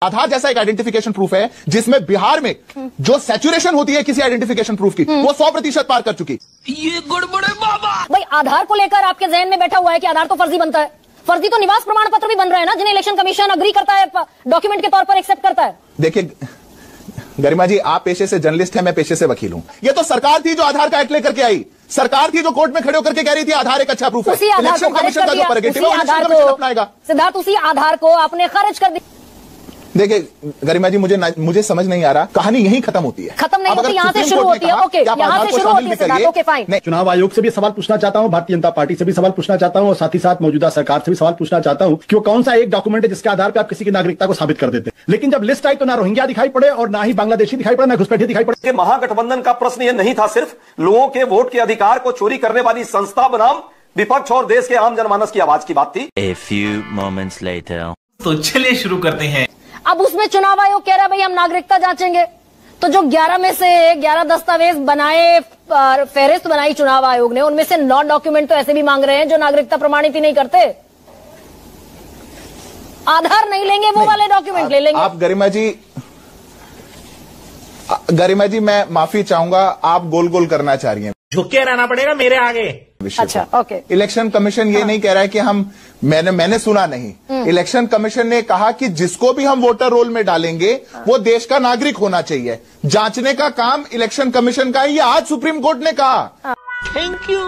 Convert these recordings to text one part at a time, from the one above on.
आधार जैसा एक identification proof है जिसमें बिहार में जो सैचुरेशन होती है किसी आइडेंटिफिकेशन प्रूफ की वो 100% पार कर चुकी। ये गड़बड़ है बाबा। भाई आधार को लेकर आपके जहन में बैठा हुआ है कि आधार तो फर्जी बनता है। फर्जी तो निवास प्रमाण पत्र भी बन रहे हैं ना, जिन्हें इलेक्शन कमीशन अग्री करता है, डॉक्यूमेंट के तौर पर एक्सेप्ट करता है। देखिए गरिमा जी, आप पेशे से जर्नलिस्ट हैं, मैं पेशे से वकील हूं। ये तो सरकार थी जो आधार का एक्ट लेकर के आई, सरकार थी जो कोर्ट में खड़े होकर के कह रही थी आधार एक अच्छा प्रूफ है। इलेक्शन कमीशन का जो प्रेरोगेटिव है इलेक्शन कमीशन अपनाएगा। सिद्धार्थ, उसी आधार को आपने खारिज कर दिया। देखिए गरिमा जी, मुझे समझ नहीं आ रहा, कहानी यहीं खत्म होती है। खत्म नहीं होती, यहाँ से शुरू होती है। ओके, यहाँ से शुरू होती है सिद्धार्थ। Okay fine. चुनाव आयोग से भी सवाल पूछना चाहता हूँ, भारतीय जनता पार्टी से भी सवाल पूछना चाहता हूँ और साथ ही साथ मौजूदा सरकार से भी सवाल पूछना चाहता हूँ कि वो कौन सा एक डॉक्यूमेंट है जिसके आधार पर आप किसी की नागरिकता को साबित कर देते हैं। लेकिन जब लिस्ट आई तो ना रोहिंग्या दिखाई पड़े और ना ही बांग्लादेशी दिखाई पड़े, ना घुसपैठिए दिखाई पड़े। महागठबंधन का प्रश्न यह नहीं था सिर्फ लोगों के वोट के अधिकार को चोरी करने वाली संस्था बनाम विपक्ष और देश के आम जनमानस की आवाज की बात थी। A few moments later. तो चलिए शुरू करते हैं। अब उसमें चुनाव आयोग कह रहा है भाई हम नागरिकता जांचेंगे, तो जो 11 में से 11 दस्तावेज बनाए, फहरिस्त बनाई चुनाव आयोग ने, उनमें से 9 डॉक्यूमेंट तो ऐसे भी मांग रहे हैं जो नागरिकता प्रमाणित ही नहीं करते। आधार नहीं लेंगे, वो वाले डॉक्यूमेंट ले लेंगे। आप गरिमा जी मैं माफी चाहूंगा, आप गोल गोल करना चाह रही हैं। झुके रहना पड़ेगा मेरे आगे। अच्छा ओके। इलेक्शन कमीशन ये नहीं कह रहा है कि मैंने सुना नहीं। इलेक्शन कमीशन ने कहा कि जिसको भी हम वोटर रोल में डालेंगे वो देश का नागरिक होना चाहिए। जांचने का काम इलेक्शन कमीशन का है, ये आज सुप्रीम कोर्ट ने कहा। Thank you.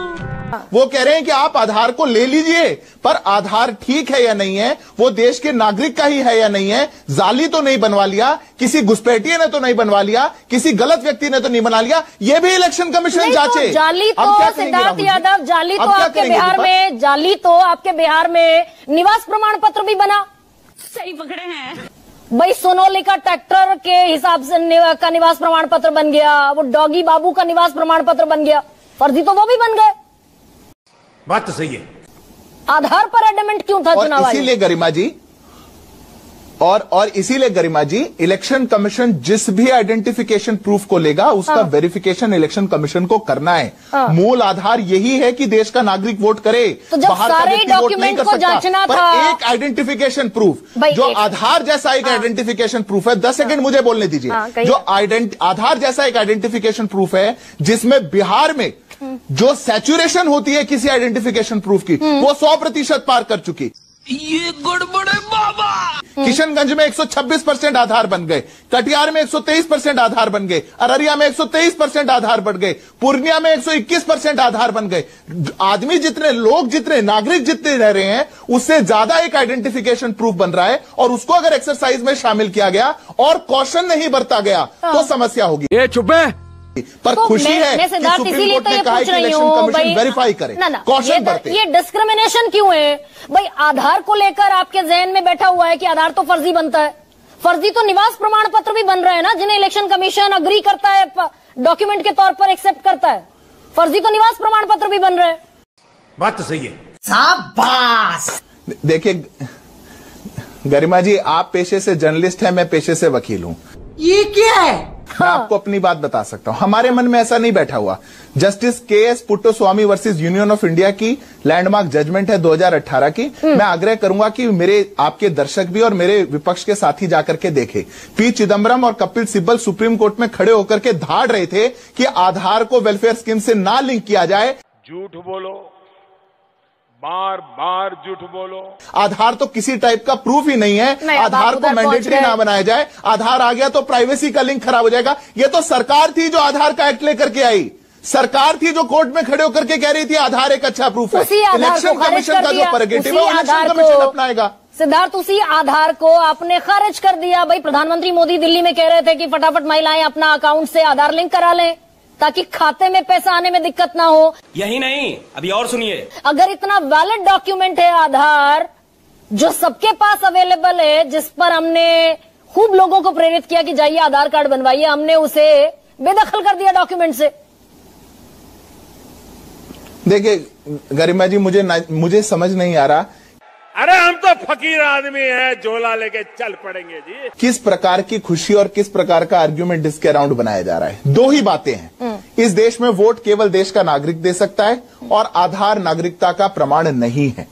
वो कह रहे हैं कि आप आधार को ले लीजिए, पर आधार ठीक है या नहीं है, वो देश के नागरिक का ही है या नहीं है, जाली तो नहीं बनवा लिया, किसी घुसपैठिए ने तो नहीं बनवा लिया, किसी गलत व्यक्ति ने तो नहीं बना लिया, ये भी इलेक्शन कमीशन जांचे। तो जाली तो सिद्धार्थ यादव, जाली तो आपके बिहार में निवास प्रमाण पत्र भी बना। सही पकड़े हैं भाई, सोनालिका ट्रैक्टर के हिसाब से का निवास प्रमाण पत्र बन गया, वो डॉगी बाबू का निवास प्रमाण पत्र बन गया, फर्जी तो वो भी बन गए। बात तो सही है। आधार पर एडमेंट क्यों था चुनाव आयोग? इसीलिए गरिमा जी और इसीलिए गरिमा जी, इलेक्शन कमीशन जिस भी आइडेंटिफिकेशन प्रूफ को लेगा उसका वेरिफिकेशन इलेक्शन कमीशन को करना है। मूल आधार यही है कि देश का नागरिक वोट करे, तो जब बाहर का व्यक्ति वोट नहीं कर सकता। पर एक आइडेंटिफिकेशन प्रूफ जो आधार जैसा एक आइडेंटिफिकेशन प्रूफ है, 10 सेकंड मुझे बोलने दीजिए, जो आधार जैसा एक आइडेंटिफिकेशन प्रूफ है जिसमें बिहार में जो सैचुरेशन होती है किसी आइडेंटिफिकेशन प्रूफ की वो 100% पार कर चुकी। ये गड़बड़ है बाबा। किशनगंज में 126% आधार बन गए, कटिहार में 123% आधार बन गए, अररिया में 123% आधार बढ़ गए, पूर्णिया में 121% आधार बन गए। आदमी जितने, लोग जितने, नागरिक जितने रह रहे हैं उससे ज्यादा एक आइडेंटिफिकेशन प्रूफ बन रहा है, और उसको अगर एक्सरसाइज में शामिल किया गया और कॉशन नहीं बरता गया तो समस्या होगी। ये चुप है। पर तो खुशी है कि सुप्रीम कोर्ट ने कहा है कि इलेक्शन कमीशन वेरीफाई करे, कॉशन बरते। ये डिस्क्रिमिनेशन क्यों है भाई? आधार को लेकर आपके जहन में बैठा हुआ है कि आधार तो फर्जी बनता है। फर्जी तो निवास प्रमाण पत्र भी बन रहे हैं ना, जिन्हें इलेक्शन कमीशन अग्री करता है, डॉक्यूमेंट के तौर पर एक्सेप्ट करता है। फर्जी तो निवास प्रमाण पत्र भी बन रहे हैं। बात तो सही है। शाबाश। देखिए गरिमा जी, आप पेशे से जर्नलिस्ट हैं, मैं पेशे से वकील हूं। ये क्या है? मैं आपको अपनी बात बता सकता हूं, हमारे मन में ऐसा नहीं बैठा हुआ। Justice KS. Puttaswamy versus union of India की लैंडमार्क जजमेंट है 2018 की। मैं आग्रह करूंगा कि मेरे आपके दर्शक भी और मेरे विपक्ष के साथी जाकर के देखें। पी चिदम्बरम और कपिल सिब्बल सुप्रीम कोर्ट में खड़े होकर के धाड़ रहे थे कि आधार को वेलफेयर स्कीम से ना लिंक किया जाए। झूठ बोलो, बार बार झूठ बोलो। आधार तो किसी टाइप का प्रूफ ही नहीं है, आधार को मैंडेटरी ना बनाया जाए। आधार आ गया तो प्राइवेसी का लिंक खराब हो जाएगा। ये तो सरकार थी जो आधार का एक्ट लेकर के आई, सरकार थी जो कोर्ट में खड़े होकर के कह रही थी आधार एक अच्छा प्रूफ है। इलेक्शन कमीशन का जो प्रेरोगेटिव है इलेक्शन कमीशन अपनाएगा। सिद्धार्थ, उसी आधार को आपने खारिज कर दिया। भाई प्रधानमंत्री मोदी दिल्ली में कह रहे थे कि फटाफट महिलाएं अपना अकाउंट से आधार लिंक करा लें ताकि खाते में पैसा आने में दिक्कत ना हो। यही नहीं, अभी और सुनिए। अगर इतना वैलिड डॉक्यूमेंट है आधार, जो सबके पास अवेलेबल है, जिस पर हमने खूब लोगों को प्रेरित किया कि जाइए आधार कार्ड बनवाइए, हमने उसे बेदखल कर दिया डॉक्यूमेंट से। देखिए गरिमा जी, मुझे समझ नहीं आ रहा। अरे हम तो फकीर आदमी हैं, झोला लेके चल पड़ेंगे जी। किस प्रकार की खुशी और किस प्रकार का आर्ग्यूमेंट इसके अराउंड बनाया जा रहा है? दो ही बातें हैं, इस देश में वोट केवल देश का नागरिक दे सकता है और आधार नागरिकता का प्रमाण नहीं है।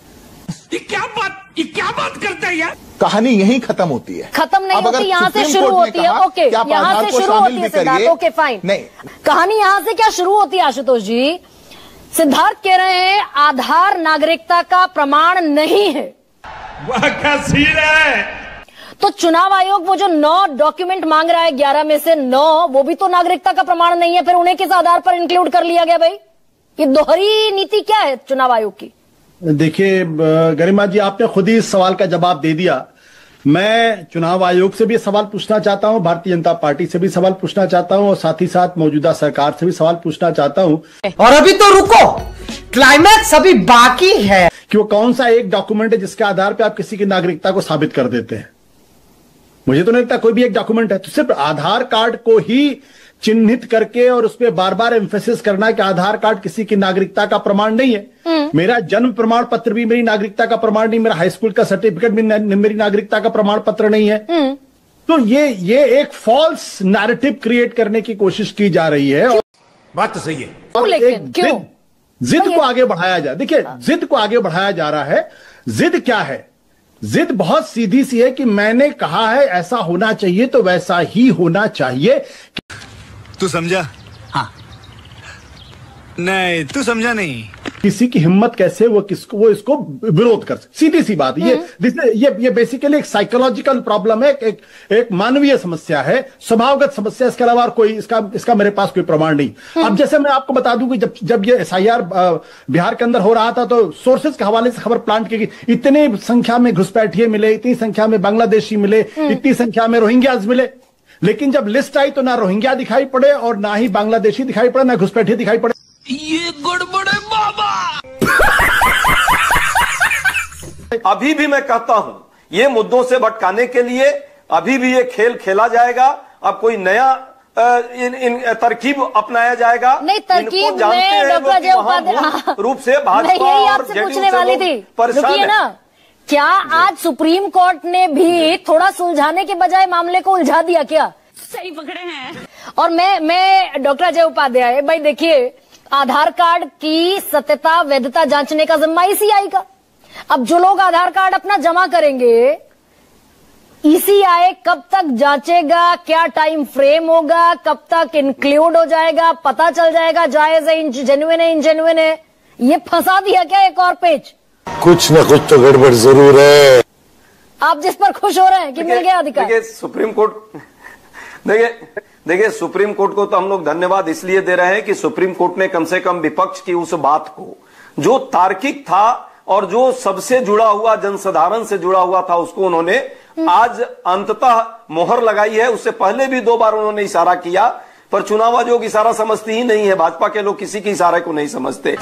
ये क्या बात ये क्या बात करते हैं यार? कहानी यहीं खत्म होती है। खत्म नहीं अब अगर होती, यहाँ से सुप्रीम शुरू कोर्ट ने होती है। कहा ओके, कि आप यहाँ आधार से को शुरू शामिल होती भी है सिद्धार्थ। करिए। ओके फाइन, नहीं, कहानी यहाँ से क्या शुरू होती है आशुतोष जी? सिद्धार्थ कह रहे हैं आधार नागरिकता का प्रमाण नहीं है। वाह क्या सीन है। तो चुनाव आयोग वो जो 9 डॉक्यूमेंट मांग रहा है, 11 में से 9, वो भी तो नागरिकता का प्रमाण नहीं है, फिर उन्हें किस आधार पर इंक्लूड कर लिया गया भाई? ये दोहरी नीति क्या है चुनाव आयोग की? देखिए गरिमा जी, आपने खुद ही इस सवाल का जवाब दे दिया। मैं चुनाव आयोग से भी सवाल पूछना चाहता हूं, भारतीय जनता पार्टी से भी सवाल पूछना चाहता हूं और साथ ही साथ मौजूदा सरकार से भी सवाल पूछना चाहता हूं। और अभी तो रुको, क्लाइमैक्स अभी बाकी है कि वो कौन सा एक डॉक्यूमेंट है जिसके आधार पर आप किसी की नागरिकता को साबित कर देते हैं। मुझे तो नहीं लगता कोई भी एक डॉक्यूमेंट है। तो सिर्फ आधार कार्ड को ही चिन्हित करके और उस पर बार बार एम्फेसिस करना कि आधार कार्ड किसी की नागरिकता का प्रमाण नहीं है। मेरा जन्म प्रमाण पत्र भी मेरी नागरिकता का प्रमाण नहीं, मेरा हाई स्कूल का सर्टिफिकेट भी मेरी नागरिकता का प्रमाण पत्र नहीं है। तो ये एक फॉल्स नैरेटिव क्रिएट करने की कोशिश की जा रही है। बात तो सही है। और लेकिन एक क्यों? जिद को आगे बढ़ाया जा, देखिए जिद को आगे बढ़ाया जा रहा है। जिद क्या है? जिद बहुत सीधी सी है कि मैंने कहा है ऐसा होना चाहिए तो वैसा ही होना चाहिए। तू समझा? हाँ। नहीं, तू समझा नहीं। किसी की हिम्मत कैसे वो इसको विरोध कर सकते? सीधी सी बात। ये बेसिकली एक साइकोलॉजिकल प्रॉब्लम है, एक मानवीय समस्या है, स्वभावगत समस्या। इसके अलावा कोई इसका मेरे पास कोई प्रमाण नहीं। अब जैसे मैं आपको बता दूं कि जब ये SIR बिहार के अंदर हो रहा था तो सोर्सेज के हवाले से खबर प्लांट की गई। इतनी संख्या में घुसपैठिए मिले, इतनी संख्या में बांग्लादेशी मिले, इतनी संख्या में रोहिंग्याज मिले। लेकिन जब लिस्ट आई तो ना रोहिंग्या दिखाई पड़े और ना ही बांग्लादेशी दिखाई पड़े, ना घुसपैठिए दिखाई पड़े। ये गड़बड़ है बाबा। अभी भी मैं कहता हूं, ये मुद्दों से भटकाने के लिए अभी भी ये खेल खेला जाएगा। अब कोई नया तरकीब अपनाया जाएगा। नहीं, तरकीब में डॉक्टर अजय उपाध्याय रूप से भाजपा यही और आपसे जेडीयू पूछने वाली थी। रुकिए ना, क्या आज सुप्रीम कोर्ट ने भी थोड़ा सुलझाने के बजाय मामले को उलझा दिया क्या? सही पकड़े हैं। और मैं डॉक्टर अजय उपाध्याय, भाई देखिए, आधार कार्ड की सत्यता वैधता जांचने का जिम्मा ECI का। अब जो लोग आधार कार्ड अपना जमा करेंगे, ECI कब तक जांचेगा? क्या टाइम फ्रेम होगा? कब तक इंक्लूड हो जाएगा? पता चल जाएगा जायज है, जेन्युइन है, इनजेन्युइन है? ये फंसा दिया क्या एक और पेज? कुछ न कुछ तो गड़बड़ जरूर है। आप जिस पर खुश हो रहे हैं कि मिल गया अधिकार। देखिए सुप्रीम कोर्ट, देखिए सुप्रीम कोर्ट को तो हम लोग धन्यवाद इसलिए दे रहे हैं कि सुप्रीम कोर्ट ने कम से कम विपक्ष की उस बात को जो तार्किक था और जो सबसे जुड़ा हुआ, जनसाधारण से जुड़ा हुआ था, उसको उन्होंने आज अंततः मोहर लगाई है। उससे पहले भी 2 बार उन्होंने इशारा किया, पर चुनाव आयोग इशारा समझती ही नहीं है। भाजपा के लोग किसी के इशारे को नहीं समझते।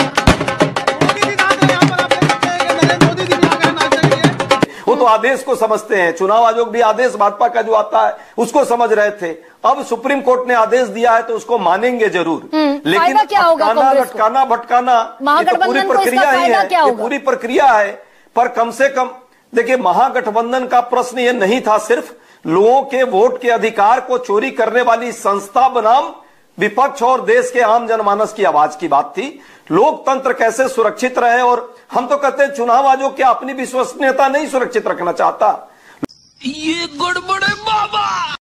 वो तो आदेश को समझते हैं। चुनाव आयोग भी आदेश भाजपा का जो आता है उसको समझ रहे थे। अब सुप्रीम कोर्ट ने आदेश दिया है तो उसको मानेंगे जरूर। लेकिन क्या होगा? लटकाना भटकाना ये तो पूरी प्रक्रिया ही है, ये पूरी प्रक्रिया है। पर कम से कम देखिए, महागठबंधन का प्रश्न ये नहीं था सिर्फ लोगों के वोट के अधिकार को चोरी करने वाली संस्था बनाम विपक्ष और देश के आम जनमानस की आवाज की बात थी। लोकतंत्र कैसे सुरक्षित रहे, और हम तो कहते हैं चुनाव आयोग क्या अपनी विश्वसनीयता नहीं सुरक्षित रखना चाहता? ये गड़बड़ है बाबा।